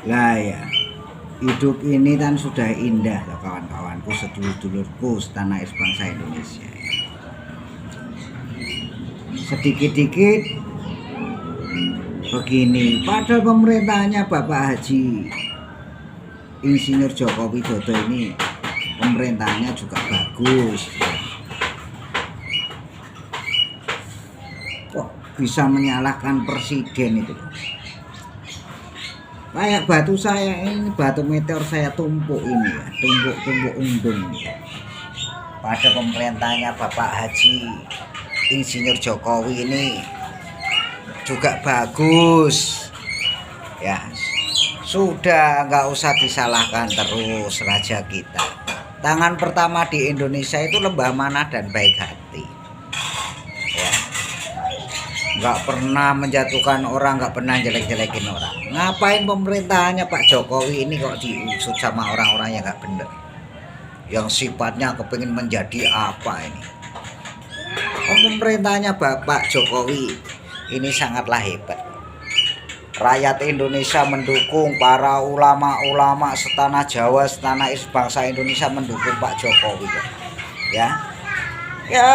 Lah ya, hidup ini kan sudah indah loh kawan-kawanku, sedulur-dulurku setanah air bangsa Indonesia. Sedikit-dikit begini, padahal pemerintahnya Bapak Haji Insinyur Joko Widodo ini pemerintahnya juga bagus. Kok bisa menyalahkan presiden itu? Kayak batu saya ini, batu meteor saya tumpuk ini ya, tumpuk undung. Pada pemerintahnya Bapak Haji Insinyur Jokowi ini juga bagus. Ya, sudah nggak usah disalahkan terus raja kita. Tangan pertama di Indonesia itu lembah mana dan baik hati. Ya, nggak pernah menjatuhkan orang, nggak pernah jelek-jelekin orang. Ngapain pemerintahannya Pak Jokowi ini kok diusut sama orang-orang yang nggak bener, yang sifatnya kepingin menjadi apa ini? Pemerintahnya Bapak Jokowi ini sangatlah hebat. Rakyat Indonesia mendukung, para ulama-ulama setanah Jawa, setanah bangsa Indonesia mendukung Pak Jokowi. Ya, ya,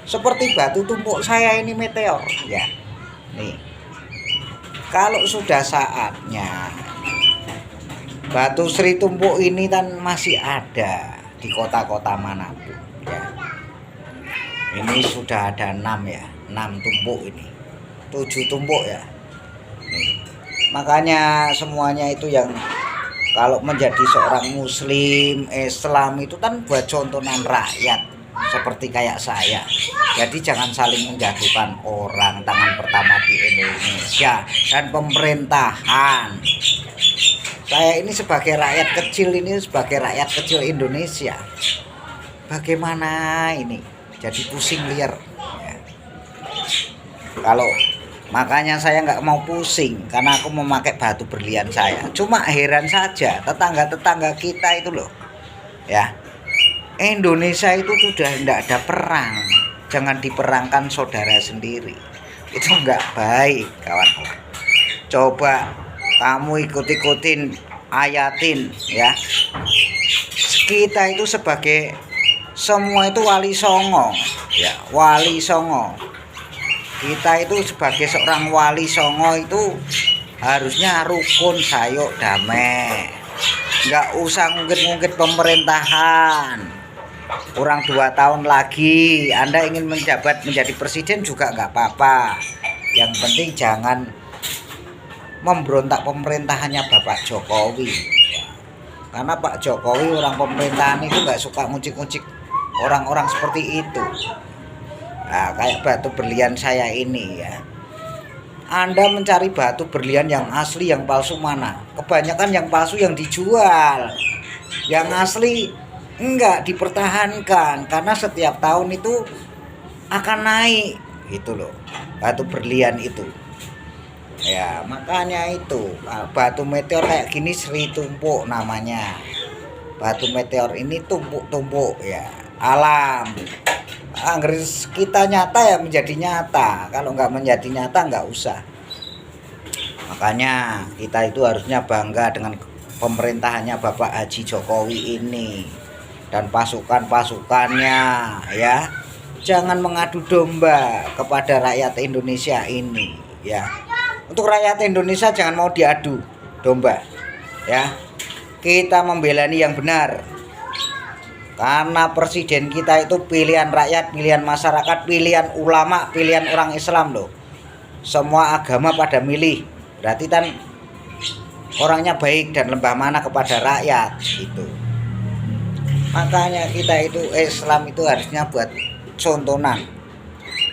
seperti batu tumpuk saya ini meteor. Ya, nih, kalau sudah saatnya batu Sri tumpuk ini kan masih ada di kota-kota manapun. Ya, ini sudah ada 6 ya, 6 tumpuk ini, 7 tumpuk ya. Makanya semuanya itu yang kalau menjadi seorang muslim Islam itu kan buat contohan rakyat seperti kayak saya. Jadi jangan saling menjatuhkan orang. Tangan pertama di Indonesia dan pemerintahan. Saya ini sebagai rakyat kecil, ini sebagai rakyat kecil Indonesia, bagaimana ini jadi pusing liar ya. Kalau makanya saya nggak mau pusing karena aku memakai batu berlian saya. Cuma heran saja tetangga-tetangga kita itu loh ya, Indonesia itu sudah tidak ada perang, jangan diperangkan saudara sendiri, itu nggak baik kawan-kawan. Coba kamu ikut-ikutin, ayatin ya, kita itu sebagai semua itu wali songo ya, wali songo. Kita itu sebagai seorang wali songo itu harusnya rukun, sayuk, damai. Nggak usah ngungkit-ngungkit pemerintahan. Kurang 2 tahun lagi Anda ingin menjabat menjadi presiden juga nggak apa-apa. Yang penting jangan memberontak pemerintahannya Bapak Jokowi. Karena Pak Jokowi orang pemerintahan itu nggak suka ngucik-ngucik orang-orang seperti itu. Nah, kayak batu berlian saya ini ya. Anda mencari batu berlian yang asli, yang palsu mana? Kebanyakan yang palsu yang dijual. Yang asli enggak dipertahankan karena setiap tahun itu akan naik gitu loh. Batu berlian itu. Ya, makanya itu batu meteor kayak gini Sri tumpuk namanya. Batu meteor ini tumpuk-tumpuk ya. Alam. Angger kita nyata ya menjadi nyata. Kalau nggak menjadi nyata nggak usah. Makanya kita itu harusnya bangga dengan pemerintahannya Bapak Haji Jokowi ini dan pasukan-pasukannya ya. Jangan mengadu domba kepada rakyat Indonesia ini ya. Untuk rakyat Indonesia jangan mau diadu domba ya. Kita membela yang benar. Karena presiden kita itu pilihan rakyat, pilihan masyarakat, pilihan ulama, pilihan orang Islam loh. Semua agama pada milih. Berarti kan orangnya baik dan lembah mana kepada rakyat itu. Makanya kita itu Islam itu harusnya buat contohan.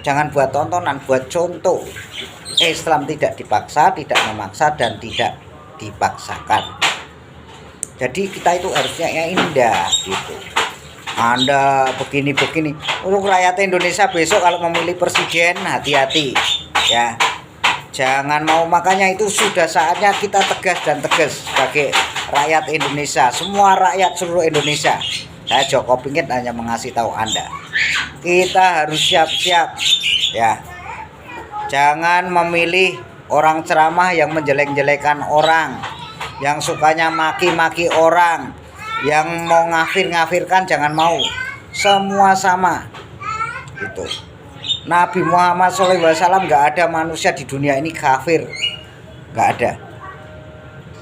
Jangan buat tontonan, buat contoh. Islam tidak dipaksa, tidak memaksa dan tidak dipaksakan. Jadi kita itu harusnya yang indah gitu. Anda begini-begini untuk rakyat Indonesia besok kalau memilih presiden hati-hati ya, jangan mau. Makanya itu sudah saatnya kita tegas dan tegas sebagai rakyat Indonesia, semua rakyat seluruh Indonesia. Saya Joko Pinggit hanya mengasih tahu Anda, kita harus siap-siap ya, jangan memilih orang ceramah yang menjelek-jelekan orang, yang sukanya maki-maki orang, yang mau ngafir-ngafirkan jangan mau. Semua sama. Itu. Nabi Muhammad SAW nggak ada manusia di dunia ini kafir, nggak ada.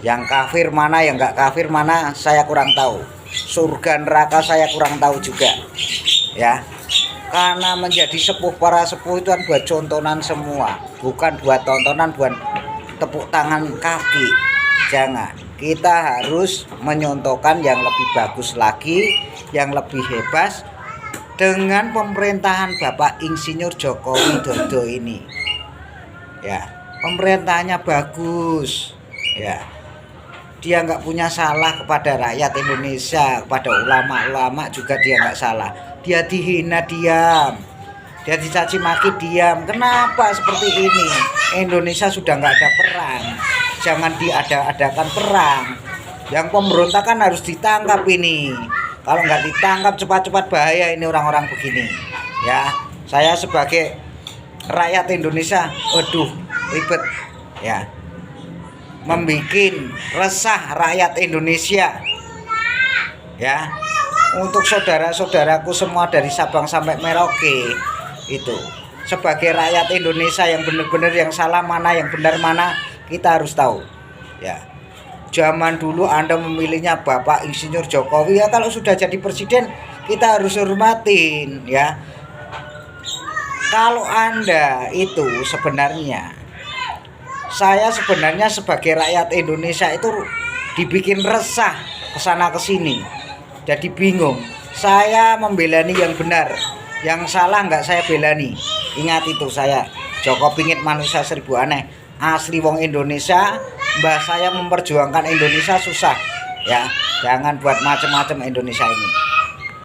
Yang kafir mana, yang nggak kafir mana, saya kurang tahu. Surga neraka saya kurang tahu juga, ya. Karena menjadi sepuh, para sepuh itu kan buat contonan semua, bukan buat tontonan, buat tepuk tangan kaki. Jangan. Kita harus menyontohkan yang lebih bagus lagi, yang lebih hebat dengan pemerintahan Bapak Insinyur Joko Widodo ini. Ya, pemerintahannya bagus. Ya. Dia nggak punya salah kepada rakyat Indonesia, kepada ulama-ulama juga dia nggak salah. Dia dihina diam, dia dicaci maki diam. Kenapa seperti ini? Indonesia sudah nggak ada perang, jangan diada-adakan perang. Yang pemberontakan harus ditangkap ini. Kalau nggak ditangkap cepat-cepat bahaya ini orang-orang begini. Ya, saya sebagai rakyat Indonesia, waduh ribet ya. Membikin resah rakyat Indonesia, ya. Untuk saudara-saudaraku semua dari Sabang sampai Merauke, itu sebagai rakyat Indonesia yang benar-benar, yang salah mana, yang benar mana, kita harus tahu, ya. Zaman dulu Anda memilihnya Bapak Insinyur Jokowi, ya kalau sudah jadi presiden kita harus hormatin, ya. Kalau Anda itu sebenarnya, saya sebenarnya sebagai rakyat Indonesia itu dibikin resah kesana kesini, jadi bingung. Saya membelani yang benar, yang salah nggak saya belani. Ingat itu, saya Joko Pingit manusia seribu aneh, asli wong Indonesia. Mbah saya memperjuangkan Indonesia susah, ya. Jangan buat macam-macam Indonesia ini.